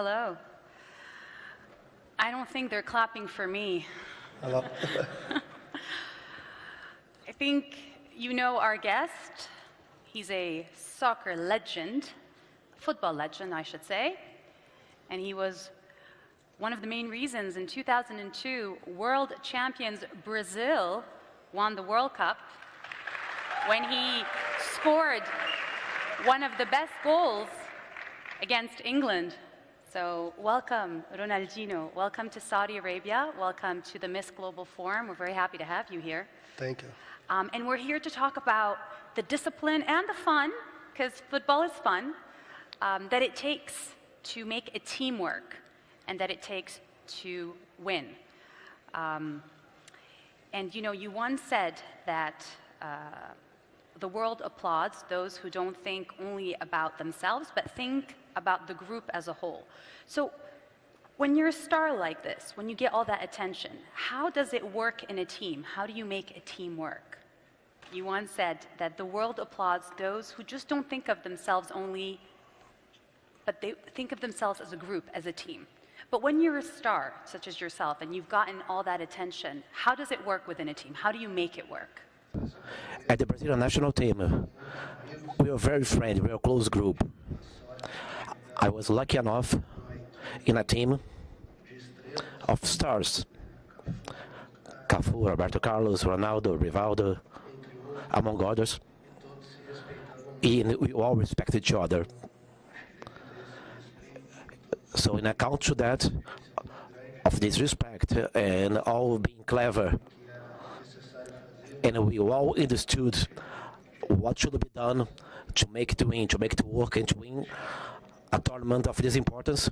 Hello. I don't think they're clapping for me. Hello. I think you know our guest. He's a soccer legend, football legend, I should say. And he was one of the main reasons in 2002, world champions Brazil won the World Cup when he scored one of the best goals against England. So welcome, Ronaldinho. Welcome to Saudi Arabia. Welcome to the Miss Global Forum. We're very happy to have you here. Thank you. And we're here to talk about the discipline and the fun, because football is fun, that it takes to make a team work and that it takes to win. And you know, you once said that the world applauds those who don't think only about themselves, but think about the group as a whole. So when you're a star like this, when you get all that attention, how does it work in a team? How do you make a team work? You once said that the world applauds those who just don't think of themselves only, but they think of themselves as a group, as a team. But when you're a star, such as yourself, and you've gotten all that attention, how does it work within a team? How do you make it work? At the Brazilian national team, we are very friendly, we are a close group. I was lucky enough in a team of stars. Cafu, Roberto Carlos, Ronaldo, Rivaldo, among others. And we all respect each other. So in account to that, of this respect and all being clever, and we all understood what should be done to make it win, to make it work, and to win a tournament of this importance.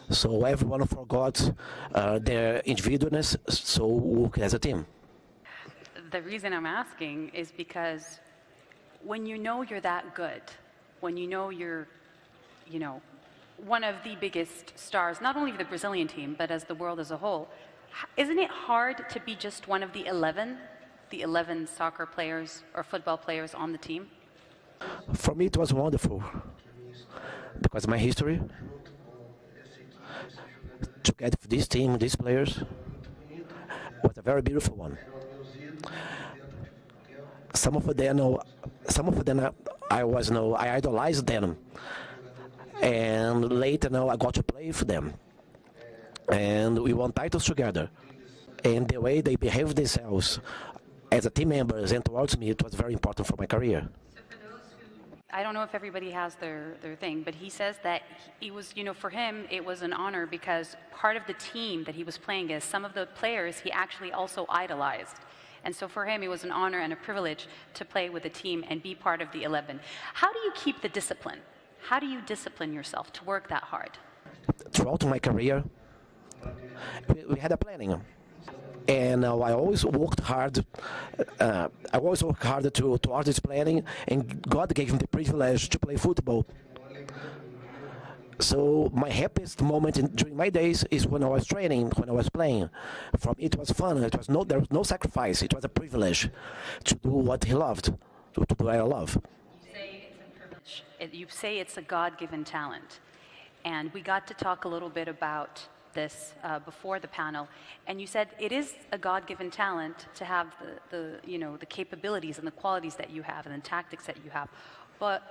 So everyone forgot their individualness, so work as a team. The reason I'm asking is because when you know you're that good, when you know you're, one of the biggest stars, not only of the Brazilian team, but as the world as a whole, isn't it hard to be just one of the 11 soccer players or football players on the team? For me, it was wonderful, because my history, to get this team, these players, was a very beautiful one. Some of them I idolized them, and later I got to play for them, and we won titles together. And the way they behaved themselves as a team members and towards me, it was very important for my career. So for those who, I don't know if everybody has their thing, but he says that it was, for him, it was an honor because part of the team that he was playing as, some of the players he actually also idolized. And so for him, it was an honor and a privilege to play with the team and be part of the 11. How do you keep the discipline? How do you discipline yourself to work that hard? Throughout my career, we had a planning. And I always worked hard. Towards this planning, and God gave me the privilege to play football. So my happiest moment during my days is when I was training, when I was playing. For me, it was fun. There was no sacrifice. It was a privilege to do what he loved, to do what I love. You say it's a privilege. You say it's a God-given talent, and we got to talk a little bit about this before the panel, and you said it is a God-given talent to have the capabilities and the qualities that you have and the tactics that you have, but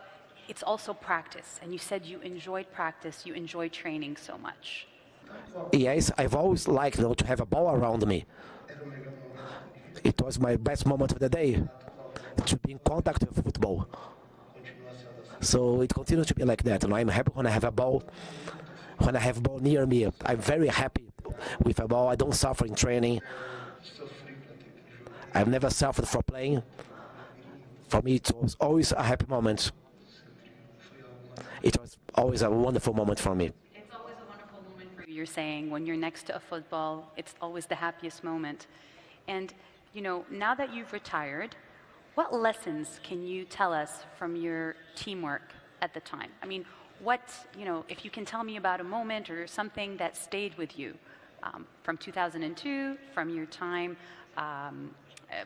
it's also practice, and you said you enjoyed practice, you enjoyed training so much. Yes, I've always liked to have a ball around me. It was my best moment of the day, to be in contact with football. So it continues to be like that, and I'm happy when I have a ball. When I have a ball near me, I'm very happy with a ball. I don't suffer in training. I've never suffered for playing. For me, it was always a happy moment. It was always a wonderful moment for me. It's always a wonderful moment for you. You're saying when you're next to a football, it's always the happiest moment. And, now that you've retired, what lessons can you tell us from your teamwork at the time? I mean, if you can tell me about a moment or something that stayed with you from 2002, from your time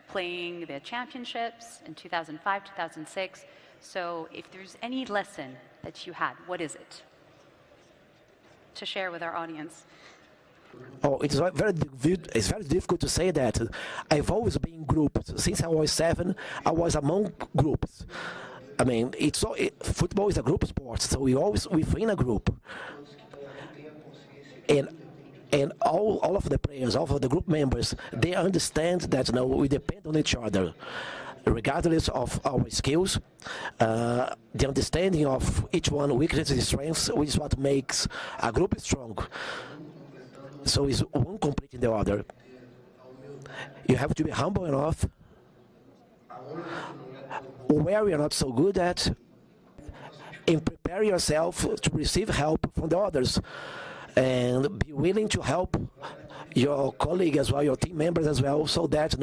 playing the championships in 2005, 2006. So if there's any lesson that you had, what is it? to share with our audience? Oh, it's very difficult to say that. I've always been in groups. Since I was 7, I was among groups. I mean, football is a group sport, so we always within a group. And all of the players, all of the group members, they understand that we depend on each other, regardless of our skills. The understanding of each one weaknesses and strengths is what makes a group strong. So it's one completing the other. You have to be humble enough where you're not so good at, and prepare yourself to receive help from the others, and be willing to help your colleague as well, your team members as well, so that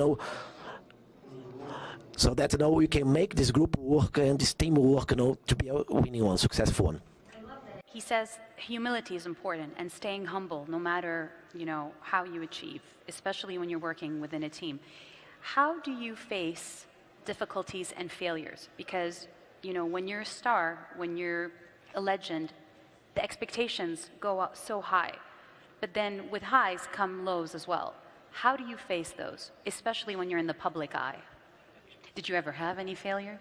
we can make this group work and this team work, to be a winning one, successful one. He says humility is important and staying humble no matter, how you achieve, especially when you're working within a team. How do you face difficulties and failures? Because, when you're a star, when you're a legend, the expectations go up so high. But then with highs come lows as well. How do you face those, especially when you're in the public eye? Did you ever have any failures?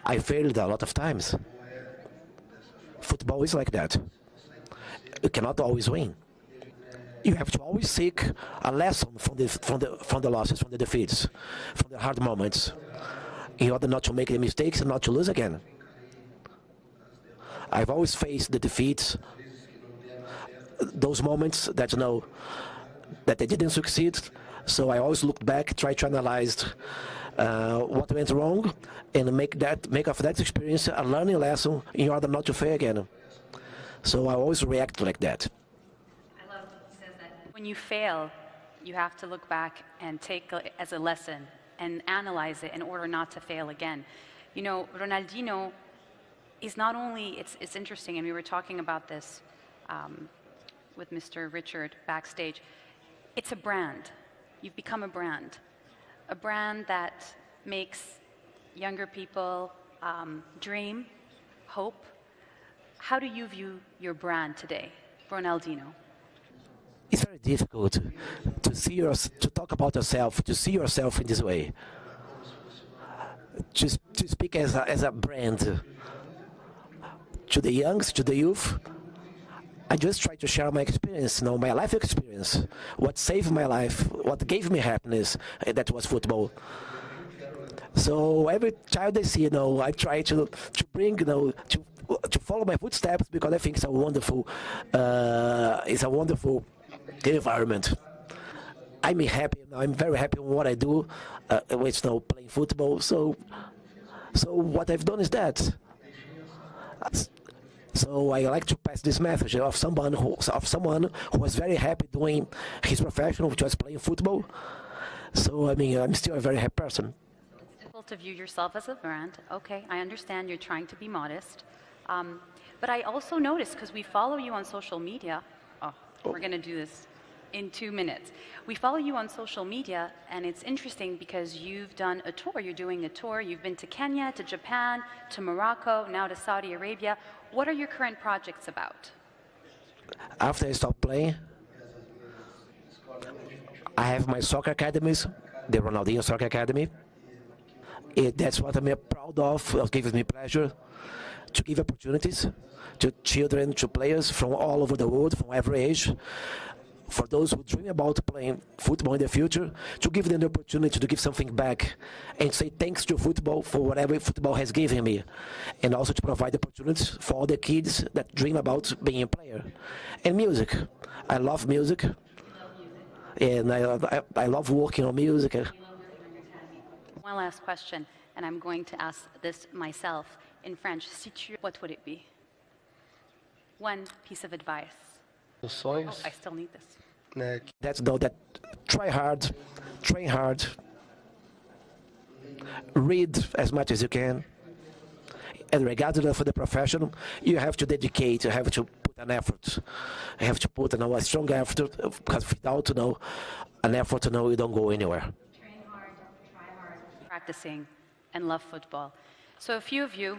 I failed a lot of times. Football is like that. You cannot always win. You have to always seek a lesson from the losses, from the defeats, from the hard moments, in order not to make the mistakes and not to lose again. I've always faced the defeats, those moments that that they didn't succeed. So I always looked back, try to analyze what went wrong, and make of that experience a learning lesson in order not to fail again. So I always react like that. I love that he says that when you fail, you have to look back and take it as a lesson and analyze it in order not to fail again. Ronaldinho is not only, it's interesting, and we were talking about this with Mr. Richard backstage. It's a brand. You've become a brand that makes younger people dream, hope. How do you view your brand today, Ronaldinho? It's very difficult to talk about yourself, to see yourself in this way. To speak as a brand to the youngs, to the youth. I just try to share my experience, my life experience, what saved my life, what gave me happiness, and that was football. So every child I see, I try to bring, to follow my footsteps, because I think it's a wonderful environment. I'm happy. I'm very happy with what I do, with playing football. So what I've done is that. So I like to pass this message of someone who was very happy doing his profession, which was playing football. So I'm still a very happy person. It's difficult to view yourself as a brand. Okay, I understand you're trying to be modest, but I also noticed, because we follow you on social media. We're going to do this in 2 minutes. We follow you on social media, and it's interesting because you've done a tour. You're doing a tour. You've been to Kenya, to Japan, to Morocco, now to Saudi Arabia. What are your current projects about? After I stopped playing, I have my soccer academies, the Ronaldinho Soccer Academy. That's what I'm proud of. It gives me pleasure to give opportunities to children, to players from all over the world, from every age. For those who dream about playing football in the future, to give them the opportunity to give something back and say thanks to football for whatever football has given me, and also to provide opportunities for all the kids that dream about being a player. And music. I love music, and I love working on music. One last question, and I'm going to ask this myself in French. What would it be? One piece of advice. I still need this. That try hard, train hard, read as much as you can, and regardless of the profession, you have to dedicate, you have to put an effort, you have to put a strong effort, because without an effort, you don't go anywhere. Train hard, try hard. Practicing and love football. So a few of you